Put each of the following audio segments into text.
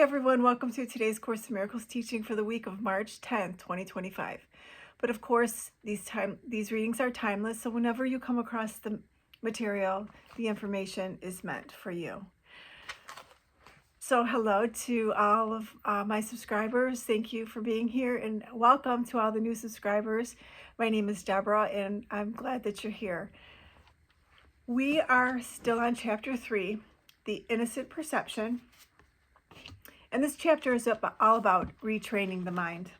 everyone, welcome to today's Course in Miracles teaching for the week of March 10th, 2025. But of course, these readings are timeless, so whenever you come across the material, the information is meant for you. So hello to all of my subscribers. Thank you for being here, and welcome to all the new subscribers. My name is Deborah, and I'm glad that you're here. We are still on Chapter 3, The Innocent Perception. And this chapter is all about retraining the mind.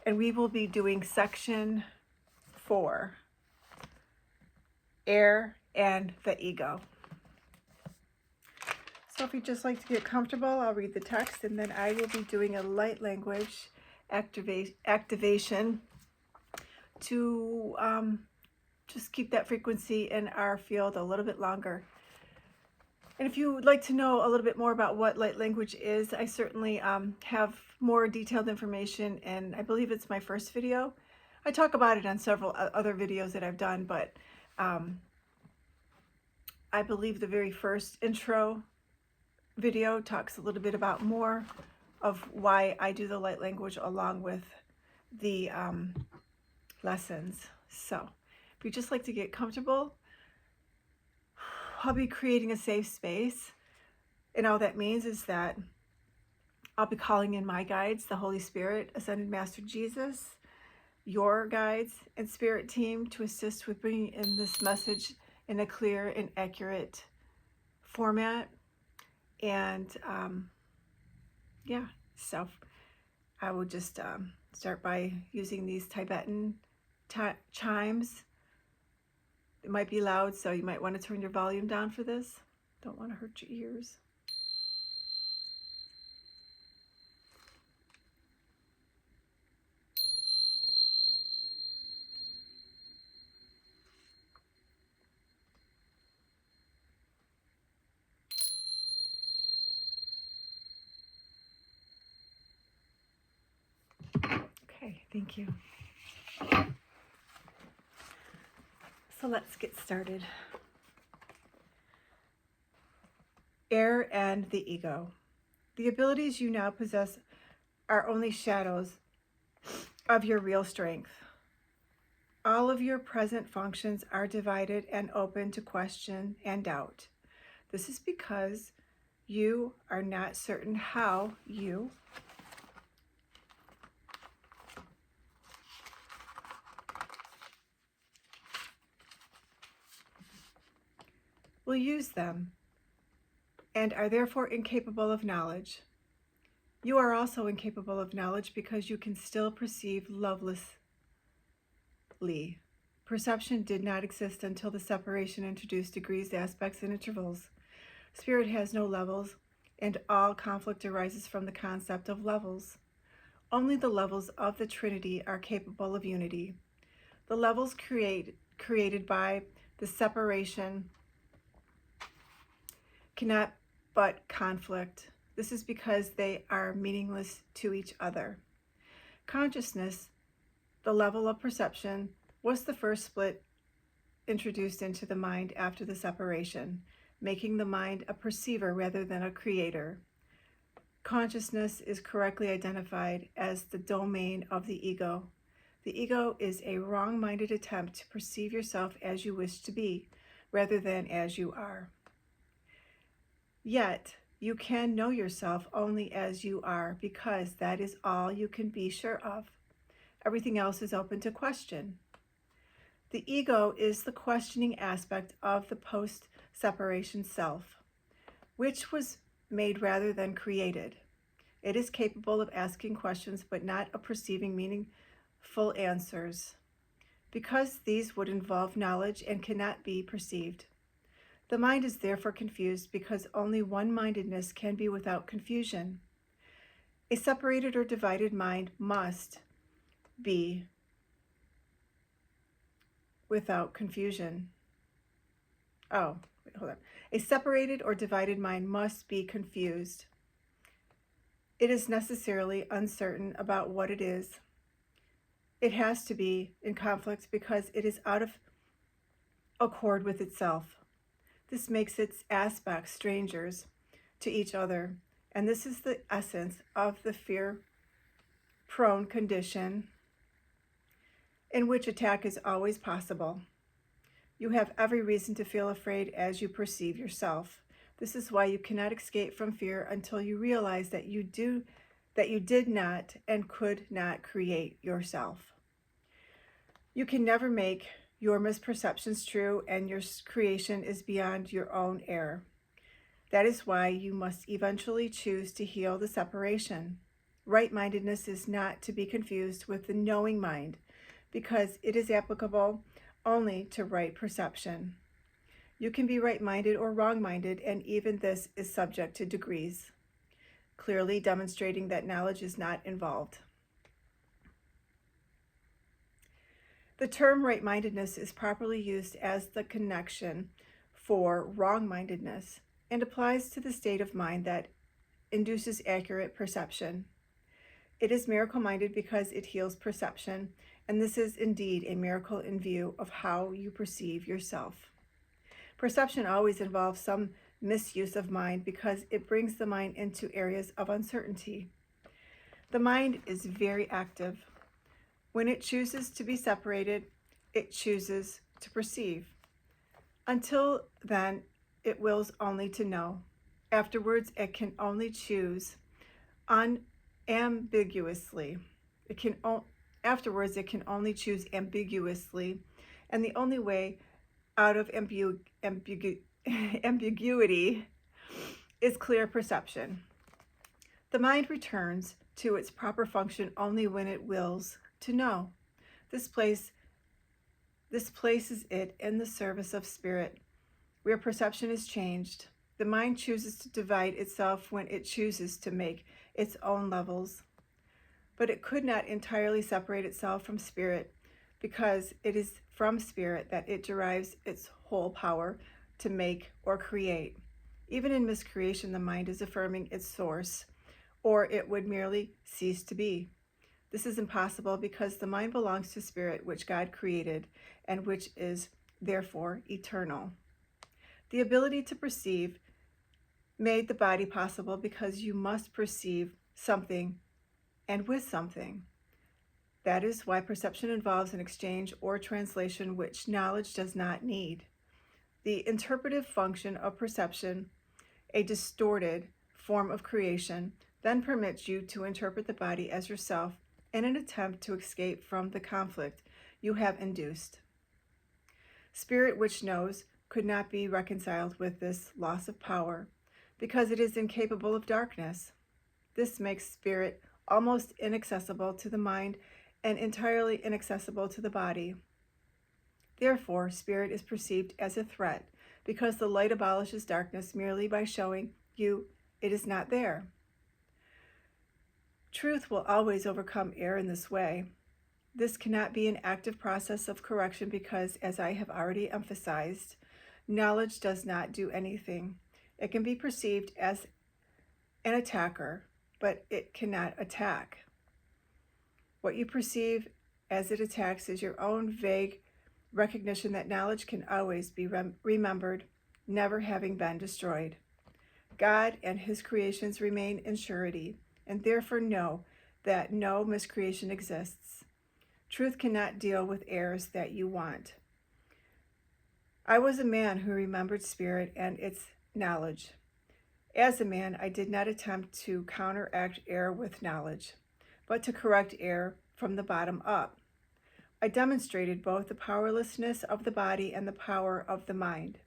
And we will be doing section 4, Air and the Ego. So if you'd just like to get comfortable, I'll read the text, and then I will be doing a light language activation to just keep that frequency in our field a little bit longer. And if you would like to know a little bit more about what light language is, I certainly have more detailed information, and I believe it's my first video. I talk about it on several other videos that I've done, but I believe the very first intro video talks a little bit about more of why I do the light language along with the lessons. So if you'd just like to get comfortable, I'll be creating a safe space, and all that means is that I'll be calling in my guides, the Holy Spirit, Ascended Master Jesus, your guides and spirit team, to assist with bringing in this message in a clear and accurate format. And so I will just start by using these Tibetan chimes. It might be loud, so you might want to turn your volume down for this. Don't want to hurt your ears. Okay, thank you. So let's get started. Air and the ego. The abilities you now possess are only shadows of your real strength. All of your present functions are divided and open to question and doubt. This is because you are not certain how you will use them, and are therefore incapable of knowledge. You are also incapable of knowledge because you can still perceive lovelessly. Perception did not exist until the separation introduced degrees, aspects, and intervals. Spirit has no levels, and all conflict arises from the concept of levels. Only the levels of the Trinity are capable of unity. The levels created by the separation cannot but conflict. This is because they are meaningless to each other. Consciousness, the level of perception, was the first split introduced into the mind after the separation, making the mind a perceiver rather than a creator. Consciousness is correctly identified as the domain of the ego. The ego is a wrong-minded attempt to perceive yourself as you wish to be, rather than as you are. Yet, you can know yourself only as you are, because that is all you can be sure of. Everything else is open to question. The ego is the questioning aspect of the post-separation self, which was made rather than created. It is capable of asking questions, but not of perceiving meaningful answers, because these would involve knowledge and cannot be perceived. The mind is therefore confused because only one-mindedness can be without confusion. A separated or divided mind must be without confusion. A separated or divided mind must be confused. It is necessarily uncertain about what it is. It has to be in conflict because it is out of accord with itself. This makes its aspects strangers to each other And this is the essence of the fear-prone condition in which attack is always possible. You have every reason to feel afraid as you perceive yourself. This is why you cannot escape from fear until you realize that you did not and could not create yourself. You can never make your misperceptions true, and your creation is beyond your own error. That is why you must eventually choose to heal the separation. Right-mindedness is not to be confused with the knowing mind, because it is applicable only to right perception. You can be right-minded or wrong-minded, and even this is subject to degrees, clearly demonstrating that knowledge is not involved. The term right-mindedness is properly used as the connection for wrong-mindedness and applies to the state of mind that induces accurate perception. It is miracle-minded because it heals perception, and this is indeed a miracle in view of how you perceive yourself. Perception always involves some misuse of mind because it brings the mind into areas of uncertainty. The mind is very active. When it chooses to be separated, it chooses to perceive. Until then, it wills only to know. Afterwards, it can only choose unambiguously. Afterwards, it can only choose ambiguously, and the only way out of ambiguity is clear perception. The mind returns to its proper function only when it wills to know. This places it in the service of spirit, where perception is changed. The mind chooses to divide itself when it chooses to make its own levels. But it could not entirely separate itself from spirit, because it is from spirit that it derives its whole power to make or create. Even in miscreation, the mind is affirming its source, or it would merely cease to be. This is impossible because the mind belongs to spirit, which God created, and which is therefore eternal. The ability to perceive made the body possible because you must perceive something and with something. That is why perception involves an exchange or translation which knowledge does not need. The interpretive function of perception, a distorted form of creation, then permits you to interpret the body as yourself in an attempt to escape from the conflict you have induced. Spirit, which knows, could not be reconciled with this loss of power because it is incapable of darkness. This makes spirit almost inaccessible to the mind and entirely inaccessible to the body. Therefore, spirit is perceived as a threat because the light abolishes darkness merely by showing you it is not there. Truth will always overcome error in this way. This cannot be an active process of correction because, as I have already emphasized, knowledge does not do anything. It can be perceived as an attacker, but it cannot attack. What you perceive as it attacks is your own vague recognition that knowledge can always be remembered, never having been destroyed. God and his creations remain in surety, and therefore know that no miscreation exists. Truth cannot deal with errors that you want. I was a man who remembered spirit and its knowledge. As a man, I did not attempt to counteract error with knowledge, but to correct error from the bottom up. I demonstrated both the powerlessness of the body and the power of the mind,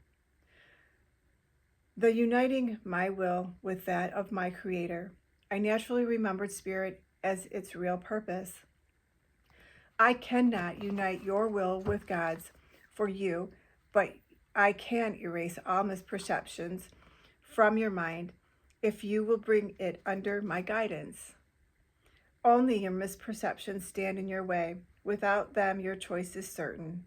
the uniting my will with that of my Creator. I naturally remembered spirit as its real purpose. I cannot unite your will with God's for you, but I can erase all misperceptions from your mind if you will bring it under my guidance. Only your misperceptions stand in your way. Without them, your choice is certain.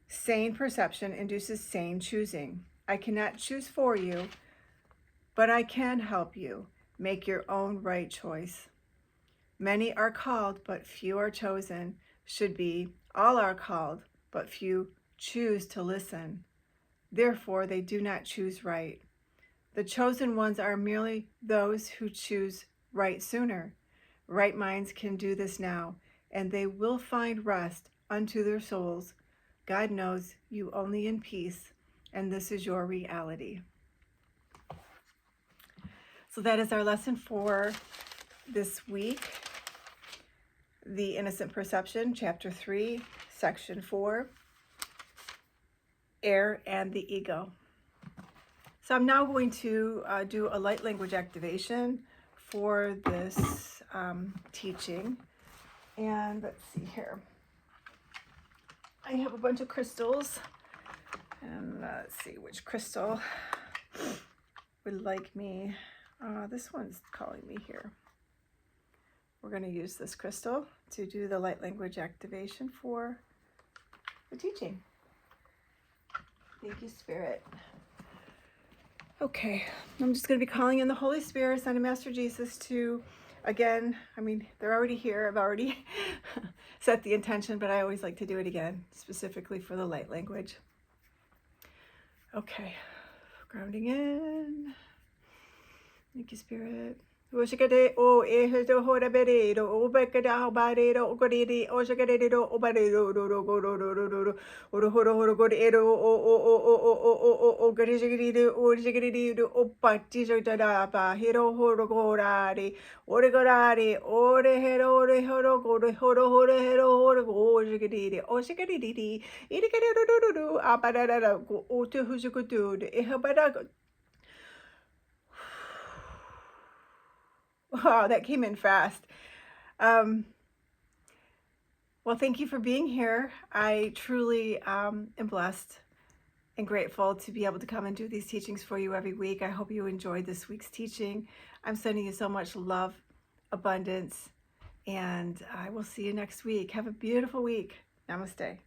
Sane perception induces sane choosing. I cannot choose for you, but I can help you make your own right choice. Many are called, but few are chosen. Should be, all are called, but few choose to listen. Therefore, they do not choose right. The chosen ones are merely those who choose right sooner. Right minds can do this now, and they will find rest unto their souls. God knows you only in peace, and this is your reality. So that is our lesson for this week. The Innocent Perception, Chapter 3, Section 4, Air and the Ego. So I'm now going to do a light language activation for this teaching. And let's see here. I have a bunch of crystals. And let's see which crystal would like me. This one's calling me here. We're going to use this crystal to do the light language activation for the teaching. Thank you, Spirit. Okay, I'm just going to be calling in the Holy Spirit, Son of Master Jesus to, again, I mean, they're already here. I've already set the intention, but I always like to do it again, specifically for the light language. Okay, grounding in. Thank you, Spirit. O shikade o ehedo hora beredo o bekada baredo o goridi o shikade o baredo do do go do do do do o do horo horo go edo o goridi o shikade o patti jota pa hero horo gorari ore gorari ore hero go horo horo go shikade o shikade idikade do apadada go o to hujukudu ehabada. Wow, that came in fast. Well, thank you for being here. I truly am blessed and grateful to be able to come and do these teachings for you every week. I hope you enjoyed this week's teaching. I'm sending you so much love, abundance, and I will see you next week. Have a beautiful week. Namaste.